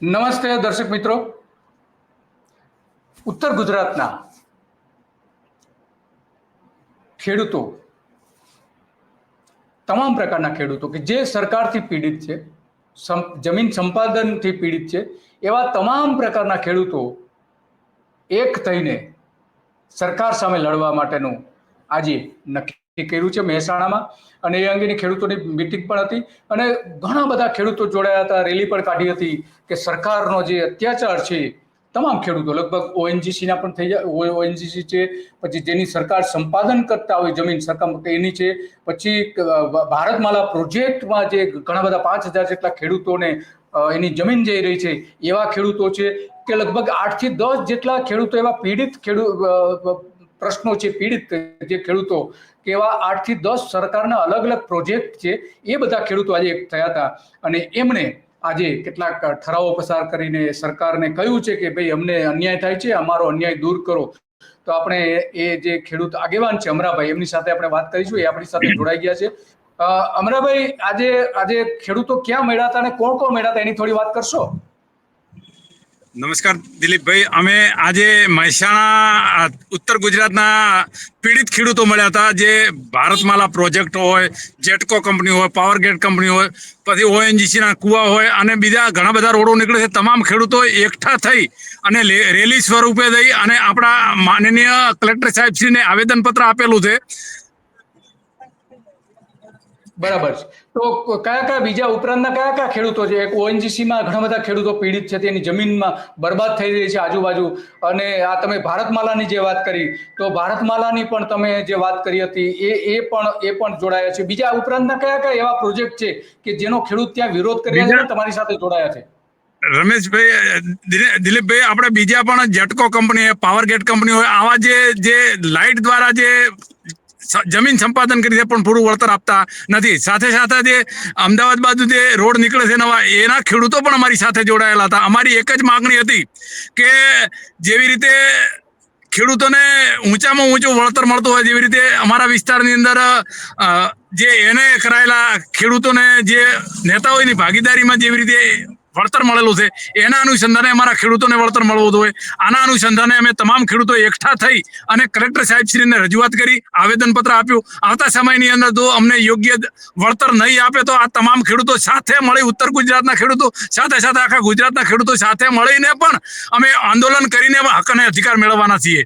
નમસ્તે દર્શક મિત્રો, ઉત્તર ગુજરાતના ખેડૂતો, તમામ પ્રકારના ખેડૂતો કે જે સરકારથી પીડિત છે, જમીન સંપાદનથી પીડિત છે, એવા તમામ પ્રકારના ખેડૂતો એક થઈને સરકાર સામે લડવા માટેનું આજે નક્કી કર્યું છે મહેસાણામાં. અને એ અંગેની ખેડૂતોની મિટિંગ પણ હતી અને ઘણા બધા ખેડૂતો જોડાયા હતા, રેલી પણ કાઢી હતી કે સરકારનો જે અત્યાચાર છે તમામ ખેડૂતો લગભગ ઓએનજીસીના પણ થઈ જાય, ઓએનજીસી છે, પછી જેની સરકાર સંપાદન કરતા હોય જમીન સરકાર એની છે, પછી ભારતમાલા પ્રોજેક્ટમાં જે ઘણા બધા 5,000 જેટલા ખેડૂતોને એની જમીન જઈ રહી છે એવા ખેડૂતો છે કે લગભગ 8 થી 10 જેટલા ખેડૂતો એવા પીડિત પ્રશ્નો છે, પીડિત જે ખેડૂતો કે એવા 8 થી 10 સરકારના અલગ અલગ પ્રોજેક્ટ છે એ બધા ખેડૂતો આજે એક થયા હતા અને એમણે આજે કેટલાક ઠરાવો પસાર કરીને સરકારને કહ્યું છે કે ભાઈ અમને અન્યાય થાય છે, અમારો અન્યાય દૂર કરો. તો આપણે એ જે ખેડૂત આગેવાન છે અમરાભાઈ, એમની સાથે આપણે વાત કરીશું. એ આપણી સાથે જોડાઈ ગયા છે. અમરાભાઈ, આજે ખેડૂતો ક્યાં મળ્યા હતા અને કોણ કોણ મળ્યા હતા એની થોડી વાત કરશો? નમસ્કાર દિલીપભાઈ, અમે આજે મહેસાણા ઉત્તર ગુજરાતના પીડિત ખેડૂતો મળ્યા હતા. જે ભારતમાલા પ્રોજેક્ટ હોય, જેટકો કંપની હોય, પાવર ગ્રીડ કંપની હોય, પછી ઓએનજીસીના કુવા હોય અને બીજા ઘણા બધા રોડો નીકળે છે. તમામ ખેડૂતો એકઠા થઈ અને રેલી સ્વરૂપે થઈ અને આપણા માનનીય કલેક્ટર સાહેબશ્રીને આવેદનપત્ર આપેલું છે. બરાબર છે. તો કયા કયા બીજા ઉપરાંતના કયા ખેડૂતો છે? એક ઓએનજીસીમાં ઘણા બધા ખેડૂતો પીડિત છે, તેની જમીનમાં બરબાદ થઈ રહી છે આજુબાજુ. અને આ તમે ભારતમાલાની જે વાત કરી, તો ભારતમાલાની પણ તમે જે વાત કરી હતી એ પણ જોડાયા છે. બીજા ઉપરાંતના કયા એવા પ્રોજેક્ટ છે કે જેનો ખેડૂત ત્યાં વિરોધ કર્યા છે તમારી સાથે જોડાયા છે? રમેશભાઈ, દિલીપભાઈ, આપણે બીજા પણ જેટકો કંપની હોય, પાવર ગ્રીડ કંપની હોય, આવા જે લાઇટ દ્વારા જે જમીન સંપાદન કરી છે પણ પૂરું વળતર આપતા નથી. સાથે સાથે જે અમદાવાદ બાજુ જે રોડ નીકળે છે નવા, એના ખેડૂતો પણ અમારી સાથે જોડાયેલા હતા. અમારી એક જ માંગણી હતી કે જેવી રીતે ખેડૂતોને ઊંચામાં ઊંચું વળતર મળતું હોય, જેવી રીતે અમારા વિસ્તારની અંદર જે એને કરાયેલા ખેડૂતોને જે નેતાઓની ભાગીદારીમાં જેવી રીતે વળતર મળેલું છે, એના અનુસંધાને અમારા ખેડૂતોને વળતર મળવું જોઈએ. આના અનુસંધાને અમે તમામ ખેડૂતો એકઠા થઈ અને કલેક્ટર સાહેબશ્રીને રજૂઆત કરી, આવેદનપત્ર આપ્યું. આવતા સમયની અંદર જો અમને યોગ્ય વળતર નહીં આપે તો આ તમામ ખેડૂતો સાથે મળી, ઉત્તર ગુજરાતના ખેડૂતો સાથે સાથે આખા ગુજરાતના ખેડૂતો સાથે મળીને પણ અમે આંદોલન કરીને હક અને અધિકાર મેળવવાના છીએ.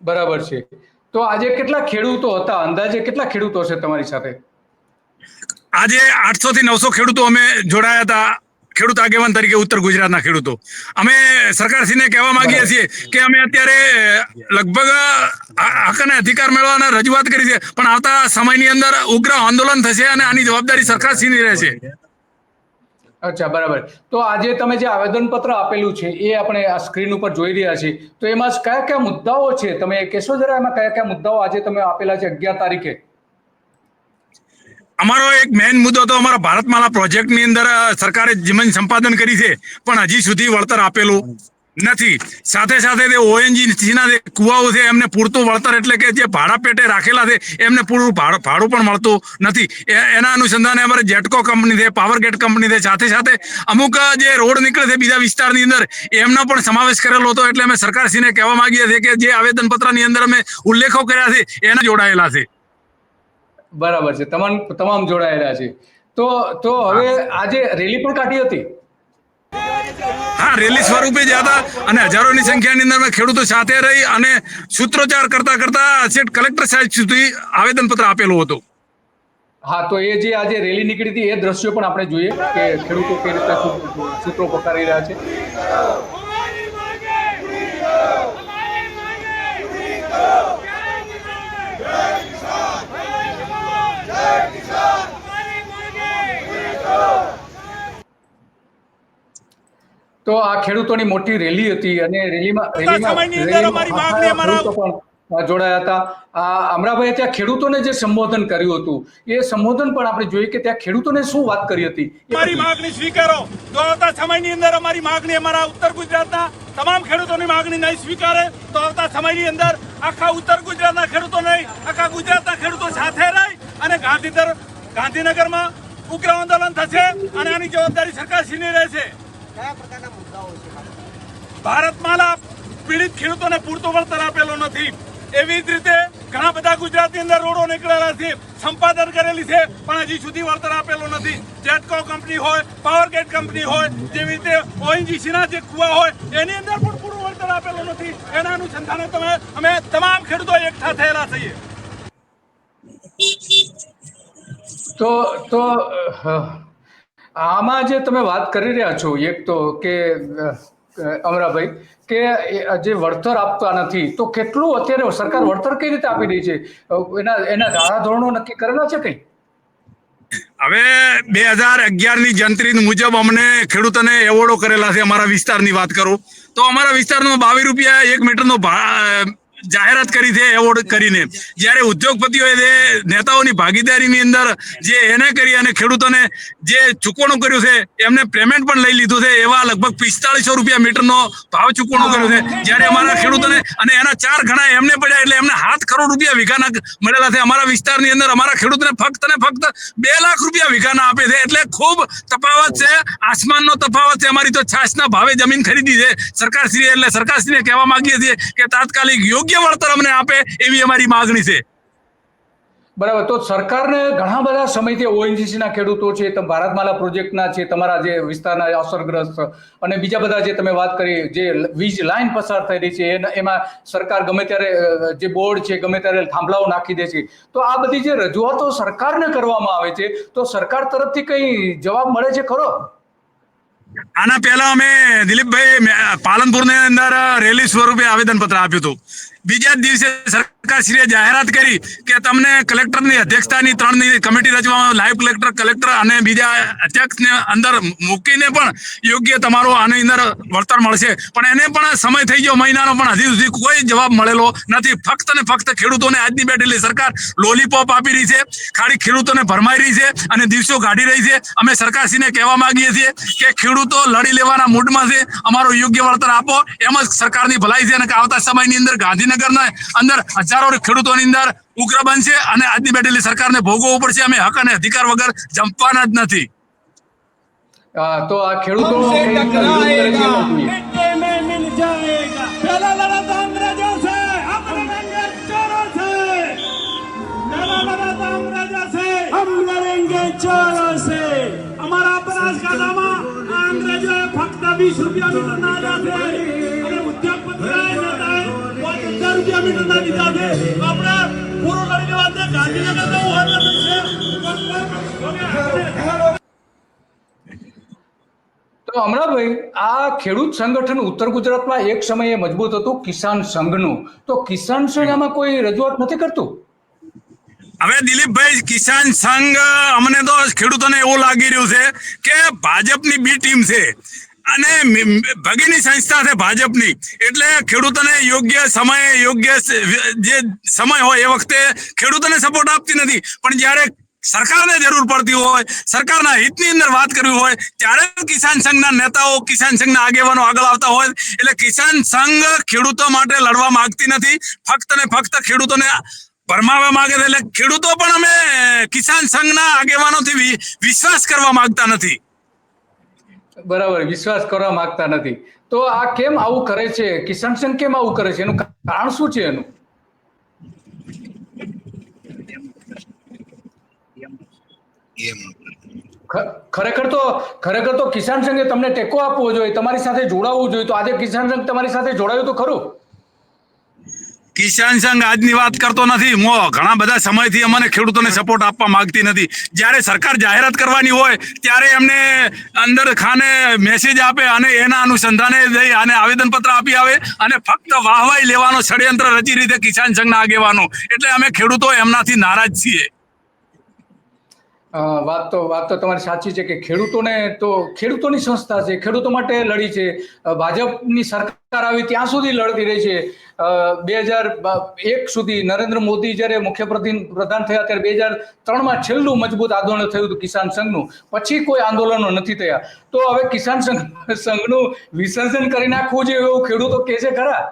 બરાબર છે. તો આજે કેટલા ખેડૂતો હતા? અંદાજે કેટલા ખેડૂતો છે તમારી સાથે? આજે 800 થી 900 ખેડૂતો અમે જોડાયા હતા, ખેડૂત આગેવાન તરીકે ઉત્તર ગુજરાતના ખેડૂતો. અમે સરકારશ્રીને કહેવા માંગીએ છીએ કે અમે અત્યારે લગભગ હક અને અધિકાર મેળવવાના રજૂઆત કરી છે, પણ આવતા સમયની અંદર ઉગ્ર આંદોલન થશે અને આની જવાબદારી સરકારશ્રીની રહેશે. અચ્છા, બરાબર. તો આજે તમે જે આવેદનપત્ર આપેલું છે એ આપણે આ સ્ક્રીન ઉપર જોઈ રહ્યા છીએ. તો એમાં કયા મુદ્દાઓ છે તમે કહેશો જરા? એમાં કયા મુદ્દાઓ આજે તમે આપેલા છે 11 તારીખે? અમારો એક મેઇન મુદ્દો તો અમારા ભારતમાલા પ્રોજેક્ટની અંદર સરકારે જમીન સંપાદન કરી છે પણ હજી સુધી વળતર આપેલું નથી. સાથે સાથે જે ઓએનજીસીના જે કુવાઓ છે એમને પૂરતું વળતર, એટલે કે જે ભાડા પેટે રાખેલા છે એમને પૂરું ભાડું પણ મળતું નથી. એના અનુસંધાને અમારે જેટકો કંપની છે, પાવર ગ્રીડ કંપની છે, સાથે સાથે અમુક જે રોડ નીકળે છે બીજા વિસ્તારની અંદર એમનો પણ સમાવેશ કરેલો હતો. એટલે અમે સરકારશ્રીને કહેવા માંગીએ છીએ કે જે આવેદનપત્રની અંદર અમે ઉલ્લેખો કર્યા છે એના જોડાયેલા છે. બરાબર છે, તમામ જોડાયેલા છે. તો હવે આજે રેલી પણ કાઢી હતી? હા, રેલી સ્વરૂપે જ હતા અને હજારોની સંખ્યાની અંદર ખેડૂતો સાથે રહી અને સૂત્રોચ્ચાર કરતા કલેક્ટર સાહેબ સુધી આવેદનપત્ર આપેલું હતું. હા, તો એ જે આજે રેલી નીકળી હતી એ દ્રશ્યો પણ આપણે જોઈએ કે ખેડૂતો કઈ રીતે સૂત્રો પકારી રહ્યા છે. તો આ ખેડૂતોની મોટી રેલી હતી અને રેલીમાં જોડાયા હતા. અમરાભાઈ, ત્યાં ખેડૂતોને જે સંબોધન કર્યું હતું એ સંબોધન પણ આપણે જોઈએ કે ત્યાં ખેડૂતોને શું વાત કરી હતી. અમારી માંગણી સ્વીકારો. તો આવતા સમયની અંદર અમારી માંગણી, અમારા ઉત્તર ગુજરાતના તમામ ખેડૂતોની માંગણી નહીં સ્વીકારે તો આવતા સમયની અંદર આખા ઉત્તર ગુજરાતના ખેડૂતો નહીં, આખા ગુજરાતના ખેડૂતો સાથે રહી અને ગાંધીનગરમાં ઉગ્ર આંદોલન થશે અને આની જવાબદારી સરકારશ્રીની રહેશે. કયા પ્રકારના મુદ્દાઓ છે? ભારતમાલા પીડિત ખેડૂતોને પૂરતું વળતર આપેલો નથી. એવી જ રીતે ઘણા બધા ગુજરાતની અંદર રોડો નીકળેલા છે, સંપાદન કરેલી છે, પણ હજી સુધી વળતર આપેલું નથી. જેટકો કંપની હોય, પાવર ગ્રીડ કંપની હોય, જેવી રીતે ઓએનજીસીના જે કુવા હોય એની અંદર પણ પૂરું વળતર આપેલું નથી. એના અનુસંધાને અમે તમામ ખેડૂતો એકઠા થયેલા છીએ. તો આમાં જે તમે વાત કરી રહ્યા છો, એક તો કે અમરાભાઈ કે જે વળતર આપતા નથી, તો કેટલું અત્યારે સરકાર વળતર કઈ રીતે આપી રહી છે? એના ધારાધોરણો નક્કી કરેલા છે કઈ? હવે 2011ની જંત્રી મુજબ અમને ખેડૂતોને એવોર્ડો કરેલા છે. અમારા વિસ્તારની વાત કરું તો અમારા વિસ્તારમાં 22 રૂપિયા 1 મીટરનો જાહેરાત કરી છે એવોર્ડ કરીને. જ્યારે ઉદ્યોગપતિઓએ નેતાઓની ભાગીદારીની અંદર જે એને કરી અને ખેડૂતોને જે ચૂકવણું કર્યું છે એમને પેમેન્ટ પણ લઈ લીધું છે. એવા લગભગ 4500 રૂપિયા મીટરનો ભાવ ચૂકવણું કર્યું છે. જ્યારે અમારા ખેડૂતોને અને એના 4 ગણા એમને પડ્યા, એટલે એમને 7 કરોડ રૂપિયા વીઘાના મળેલા છે. અમારા વિસ્તારની અંદર અમારા ખેડૂતોને ફક્ત 2 લાખ રૂપિયા વીઘાના આપે છે. એટલે ખૂબ તફાવત છે, આસમાનનો તફાવત છે. અમારી તો છાસના ભાવે જમીન ખરીદી છે સરકારશ્રીએ. એટલે સરકારશ્રીને કહેવા માંગીએ છીએ કે તાત્કાલિક યોગ્ય વળતર અમને આપે એવી અમારી માંગણી છે. બરાબર. તો સરકારને ઘણા બધા સમયથી ઓએનજીસીના ખેડૂતો છે, ભારતમાલા પ્રોજેક્ટના છે, તમારા જે વિસ્તારના અસરગ્રસ્ત અને બીજા બધા જે તમે વાત કરી, જે વીજ લાઈન પસાર થઈ રહી છે એમાં સરકાર ગમે ત્યારે જે બોર્ડ છે ગમે ત્યારે થાંભલાઓ નાખી દે છે. તો આ બધી જે રજૂઆતો સરકારને કરવામાં આવે છે, તો સરકાર તરફથી કઈ જવાબ મળે છે ખરો? આના પહેલા અમે દિલીપભાઈ પાલનપુરની અંદર રેલી સ્વરૂપે આવેદનપત્ર આપ્યું હતું. બીજા જ દિવસે સરકારશ્રીએ જાહેરાત કરી કે તમને કલેક્ટરની અધ્યક્ષતાની 3 કમિટી રચવામાં, લાયબ કલેક્ટર અને બીજા અધ્યક્ષને અંદર મૂકીને પણ યોગ્ય તમારો આની અંદર વળતર મળશે. પણ એને પણ સમય થઈ ગયો મહિનાનો, પણ હજી સુધી કોઈ જવાબ મળેલો નથી. ફક્ત ને ફક્ત ખેડૂતોને આજની બેઠેલી સરકાર લોલીપોપ આપી રહી છે, ખાલી ખેડૂતોને ભરમાઈ રહી છે અને દિવસો કાઢી રહી છે. અમે સરકારશ્રીને કહેવા માંગીએ છીએ કે ખેડૂતો લડી લેવાના મૂડમાં છે, અમારો યોગ્ય વળતર આપો. એમ જ સરકારની ભલાઈ છે. અને આવતા સમયની અંદર ગાંધીનગરના અંદર હજારો ખેડૂતોની અંદર ઉગ્ર બનશે અને આજની બેઠેલી સરકારને ભોગવવું પડશે. અમે હક અને અધિકાર વગર જંપવાના જ નથી. તો આ ખેડૂતો કઈ રીતના વિરોધ કરે છે એમાં જોઈએ. पहला लड़ा था अंग्रेजों से, अब लड़ेंगे चोरों से. पहला लड़ा था अंग्रेजों से, हम लड़ेंगे चोरों से. हमारा बनासकांठाમાં અંગ્રેજોએ ફક્ત 20 રૂપિયા મીટરના આપ્યા છે અને ઉદ્યોગપતિઓએ નેતાએ 50 રૂપિયા મીટરના દીધા છે. આપણે પૂરું લડી લેવા છે. ગાંધીનગર તો તો અમરાભાઈ, આ ખેડૂત સંગઠન ઉત્તર ગુજરાતમાં એક સમયે મજબૂત હતું, કિસાન સંઘનું. તો કિસાન સંઘ આમાં કોઈ રજૂઆત નથી કરતું? હવે દિલીપભાઈ, કિસાન સંઘ અમને તો ખેડૂતોને એવું લાગી રહ્યું છે કે ભાજપની બી ટીમ છે અને ભગીની સંસ્થા છે ભાજપની. એટલે ખેડૂતોને યોગ્ય સમય, યોગ્ય જે સમય હોય એ વખતે ખેડૂતોને સપોર્ટ આપતી નથી. પણ જ્યારે સરકારને જરૂર પડતી હોય, સરકારના હિતની અંદર વાત કરવી હોય, ત્યારે કિસાન સંઘના નેતાઓ, કિસાન સંઘના આગેવાનો આગળ આવતા હોય. એટલે કિસાન સંઘ ખેડૂતો માટે લડવા માંગતી નથી, ફક્ત ને ફક્ત ખેડૂતોને ભરમાવવા માંગે છે. એટલે ખેડૂતો પણ અમે કિસાન સંઘના આગેવાનોથી વિશ્વાસ કરવા માંગતા નથી. બરાબર, વિશ્વાસ કરવા માંગતા નથી. તો આ કેમ આવું કરે છે? કિસાન સંઘ કેમ આવું કરે છે? એનું કારણ શું છે એનું? ખરેખર તો કિસાન સંઘે તમને ટેકો આપવો જોઈએ, તમારી સાથે જોડાવવું જોઈએ. તો આજે કિસાન સંઘ તમારી સાથે જોડાયું તો ખરું? કિસાન સંઘ આજની વાત કરતો નથી. ઘણા બધા સમયથી અમને ખેડૂતોને સપોર્ટ આપવા માંગતી નથી. જ્યારે સરકાર જાહેરાત કરવાની હોય ત્યારે એમને અંદર ખાને મેસેજ આપે અને એના અનુસંધાને જઈ અને આવેદનપત્ર આપી આવે અને ફક્ત વાહવાઈ લેવાનો ષડયંત્ર રચી રીતે કિસાન સંઘના આગેવાનો. એટલે અમે ખેડૂતો એમનાથી નારાજ છીએ. વાત તો તમારી સાચી છે કે ખેડૂતોની સંસ્થા છે, ખેડૂતો માટે લડી છે. ભાજપની સરકાર આવી ત્યાં સુધી લડતી રહી છે. 2001 સુધી નરેન્દ્ર મોદી જ્યારે મુખ્યપ્રધાન થયા ત્યારે 2003માં છેલ્લું મજબૂત આંદોલન થયું હતું કિસાન સંઘનું. પછી કોઈ આંદોલનો નથી થયા. તો હવે કિસાન સંઘનું વિસર્જન કરી નાખવું જોઈએ એવું ખેડૂતો કહે છે ખરા?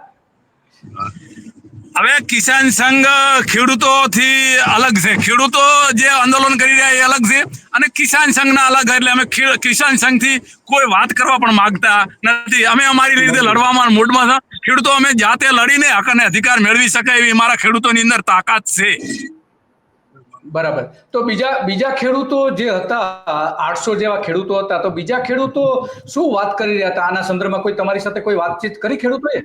હવે કિસાન સંઘ ખેડૂતોથી અલગ છે, ખેડૂતો જે આંદોલન કરી રહ્યા એ અલગ છે અને કિસાન સંઘના અલગ, એટલે અમે કિસાન સંઘથી કોઈ વાત કરવા પણ માંગતા નથી. અમે અમારી રીતે લડવામાં મૂડમાં છે. ખેડૂતો અમે જાતે લડીને હક અને અધિકાર મેળવી શકાય એવી મારા ખેડૂતોની અંદર તાકાત છે. બરાબર. તો બીજા ખેડૂતો જે હતા, 800 જેવા ખેડૂતો હતા, તો બીજા ખેડૂતો શું વાત કરી રહ્યા હતા આના સંદર્ભમાં? કોઈ તમારી સાથે કોઈ વાતચીત કરી ખેડૂતોએ?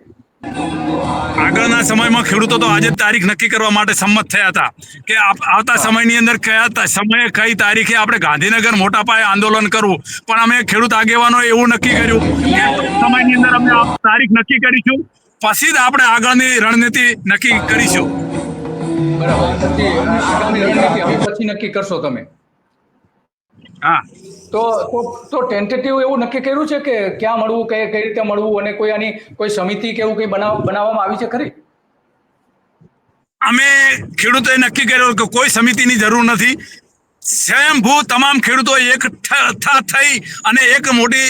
આગળના સમયમાં ખેડૂતો તો આજે તારીખ નક્કી કરવા માટે સંમત થયા હતા કે આવતા સમયની અંદર કયા સમયે કઈ તારીખે આપણે ગાંધીનગર મોટા પાયે આંદોલન કરવું. પણ અમે ખેડૂત આગેવાનો એવું નક્કી કર્યું કે સમયની અંદર અમે તારીખ નક્કી કરીશું, પછી જ આપણે આગળની રણનીતિ નક્કી કરીશું. બરાબર. આગામી રણનીતિ હવે પછી નક્કી કરશો તમે? હા. તો ટેન્ટેટિવ એવું નક્કી કર્યું છે કે ક્યાં મળવું, કઈ રીતે મળવું, અને કોઈ આની કોઈ સમિતિ કે એવું કઈ બનાવવામાં આવી છે ખરી? અમે ખેડૂતોએ નક્કી કર્યું કે કોઈ સમિતિની જરૂર નથી. સ્વયંભૂ તમામ ખેડૂતો એકઠા થઈ અને એક મોટી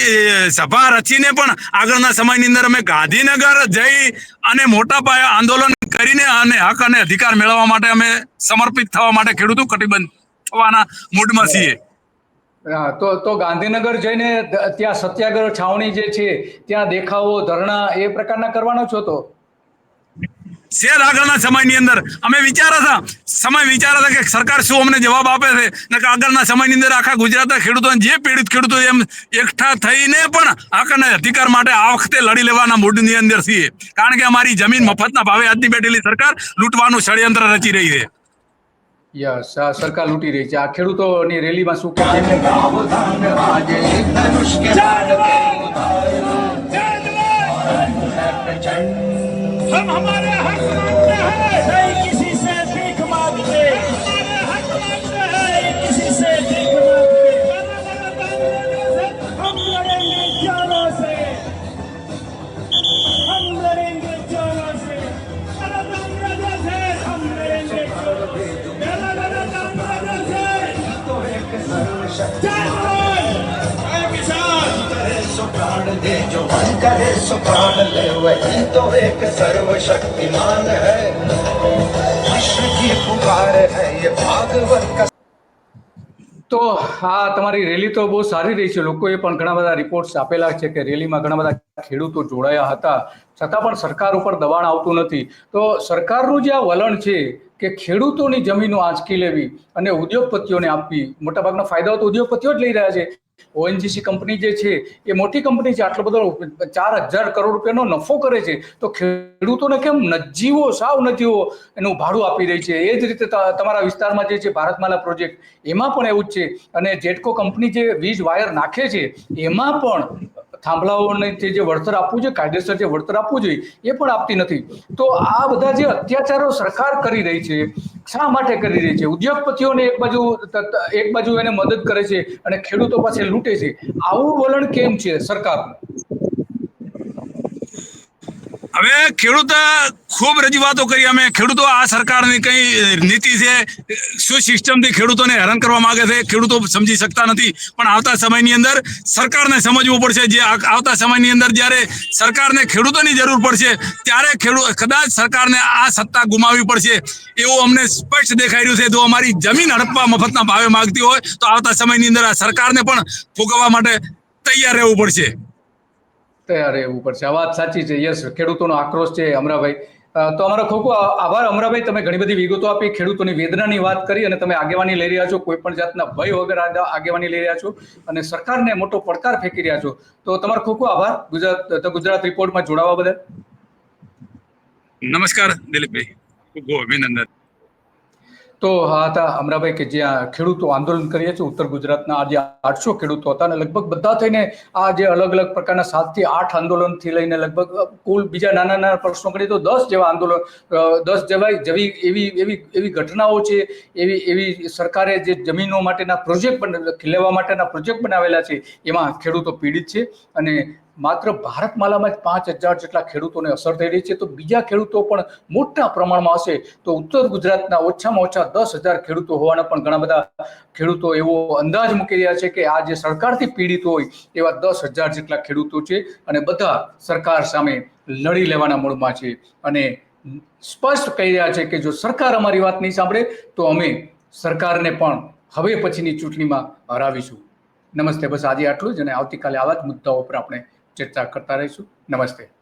સભા રચીને પણ આગળના સમયની અંદર અમે ગાંધીનગર જઈ અને મોટા પાયે આંદોલન કરીને અને હક અને અધિકાર મેળવવા માટે અમે સમર્પિત થવા માટે ખેડૂતો કટિબદ્ધ થવાના મૂડમાં છીએ. હા, તો ગાંધીનગર જઈને ત્યાં સત્યાગ્રહ છાવણી જે છે ત્યાં દેખાવો, ધરણા એ પ્રકારના કરવાનો છો? તો શેર આગળના સમયની અંદર અમે વિચારતા કે સરકાર શું અમને જવાબ આપે છે, ને આગળના સમયની અંદર આખા ગુજરાતના ખેડૂતો, જે પીડિત ખેડૂતો એમ એકઠા થઈને પણ હક અને અધિકાર માટે આ વખતે લડી લેવાના મૂડની અંદર છીએ. કારણ કે અમારી જમીન મફતના ભાવે આજની બેઠેલી સરકાર લૂંટવાનું ષડયંત્ર રચી રહી છે. યસ, આ સરકાર લૂંટી રહી છે. આ ખેડૂતોની રેલીમાં શું કહે છે? हम हमारे हक मांगते हैं, नहीं किसी से भीख मांगते, हमारे हक मांगते हैं, किसी से भीख मांगते। हम लड़ेंगे जानों से, हम लड़ेंगे जानों से, हम लड़ेंगे प्राण दे जो मन करे सो प्राण ले, वही तो एक सर्वशक्तिमान है, विश्व की पुकार है ये भागवत का. તો આ તમારી રેલી તો બહુ સારી રહી છે. લોકોએ પણ ઘણા બધા રિપોર્ટ્સ આપેલા છે કે રેલીમાં ઘણા બધા ખેડૂતો જોડાયા હતા, છતાં પણ સરકાર ઉપર દબાણ આવતું નથી. તો સરકારનું જે આ વલણ છે કે ખેડૂતોની જમીનો આંચકી લેવી અને ઉદ્યોગપતિઓને આપવી, મોટાભાગના ફાયદાઓ તો ઉદ્યોગપતિઓ જ લઈ રહ્યા છે. ઓએનજીસી કંપની જે છે એ મોટી કંપની છે, આટલો બધો 4,000 કરોડ રૂપિયાનો નફો કરે છે, તો ખેડૂતોને કેમ સાવ નજીવો એનું ભાડું આપી રહી છે? એ જ રીતે તમારા વિસ્તારમાં જે છે ભારતમાલા પ્રોજેક્ટ, એમાં પણ એવું જ છે. અને જેટકો કંપની જે વીજ વાયર નાખે છે એમાં પણ થાંભલાઓને જે વળતર આપવું જોઈએ, કાયદેસર જે વળતર આપવું જોઈએ એ પણ આપતી નથી. તો આ બધા જે અત્યાચારો સરકાર કરી રહી છે, શા માટે કરી રહી છે? ઉદ્યોગપતિઓને એક બાજુ એને મદદ કરે છે અને ખેડૂતો પાસે લૂંટે છે. આવું વલણ કેમ છે સરકારનું? હવે ખેડૂત ખૂબ રજૂઆતો કરી અમે. ખેડૂતો આ સરકારની કઈ નીતિ છે, શું સિસ્ટમથી ખેડૂતોને હેરાન કરવા માંગે છે, ખેડૂતો સમજી શકતા નથી. પણ આવતા સમયની અંદર સરકારને સમજવું પડશે. જે આવતા સમયની અંદર જ્યારે સરકારને ખેડૂતોની જરૂર પડશે ત્યારે કદાચ સરકારને આ સત્તા ગુમાવવી પડશે એવું અમને સ્પષ્ટ દેખાઈ રહ્યું છે. જો અમારી જમીન હડપવા મફતના ભાવે માંગતી હોય તો આવતા સમયની અંદર આ સરકારને પણ ભોગવવા માટે તૈયાર રહેવું પડશે. તૈયાર રહેવું પડશે. આ વાત સાચી છે. યસ, ખેડૂતોનો આક્રોશ છે. અમરાભાઈ, તો અમારો ખૂબ આભાર. અમરાભાઈ, તમે ઘણી બધી વિગતો આપી, ખેડૂતોની વેદનાની વાત કરી અને તમે આગેવાની લઈ રહ્યા છો, કોઈ પણ જાતના ભય વગર આગેવાની લઈ રહ્યા છો અને સરકારને મોટો પડકાર ફેંકી રહ્યા છો. તો તમારો ખૂબ આભાર ગુજરાત રિપોર્ટમાં જોડાવા બદલ. નમસ્કાર દિલીપભાઈ, ખૂબ અભિનંદન. તો હા હતા અમરાભાઈ કે જ્યાં ખેડૂતો આંદોલન કરીએ છીએ ઉત્તર ગુજરાતના. આજે 800 ખેડૂતો હતા અને લગભગ બધા થઈને આ જે અલગ અલગ પ્રકારના 7 થી 8 આંદોલનથી લઈને લગભગ કુલ બીજા નાના પ્રશ્નો કરીએ તો 10 જેવા આંદોલન, 10 જેવી એવી ઘટનાઓ છે. એવી સરકારે જે જમીનો માટેના પ્રોજેક્ટ લેવા માટેના પ્રોજેક્ટ બનાવેલા છે એમાં ખેડૂતો પીડિત છે. અને માત્ર ભારતમાલામાં જ 5,000 જેટલા ખેડૂતોને અસર થઈ રહી છે. તો બીજા ખેડૂતો પણ મોટા પ્રમાણમાં હશે. તો ઉત્તર ગુજરાતના ઓછામાં ઓછા 10,000 ખેડૂતો હોવાના પણ ઘણા બધા ખેડૂતો એવો અંદાજ મૂકી રહ્યા છે કે આ જે સરકારથી પીડિત હોય એવા 10,000 જેટલા ખેડૂતો છે અને બધા સરકાર સામે લડી લેવાના મૂડમાં છે. અને સ્પષ્ટ કહી રહ્યા છે કે જો સરકાર અમારી વાત નહીં સાંભળે તો અમે સરકારને પણ હવે પછીની ચૂંટણીમાં હરાવીશું. નમસ્તે. બસ આજે આટલું જ, અને આવતીકાલે આવા જ મુદ્દાઓ પર આપણે ચર્ચા કરતા રહીશું. નમસ્તે.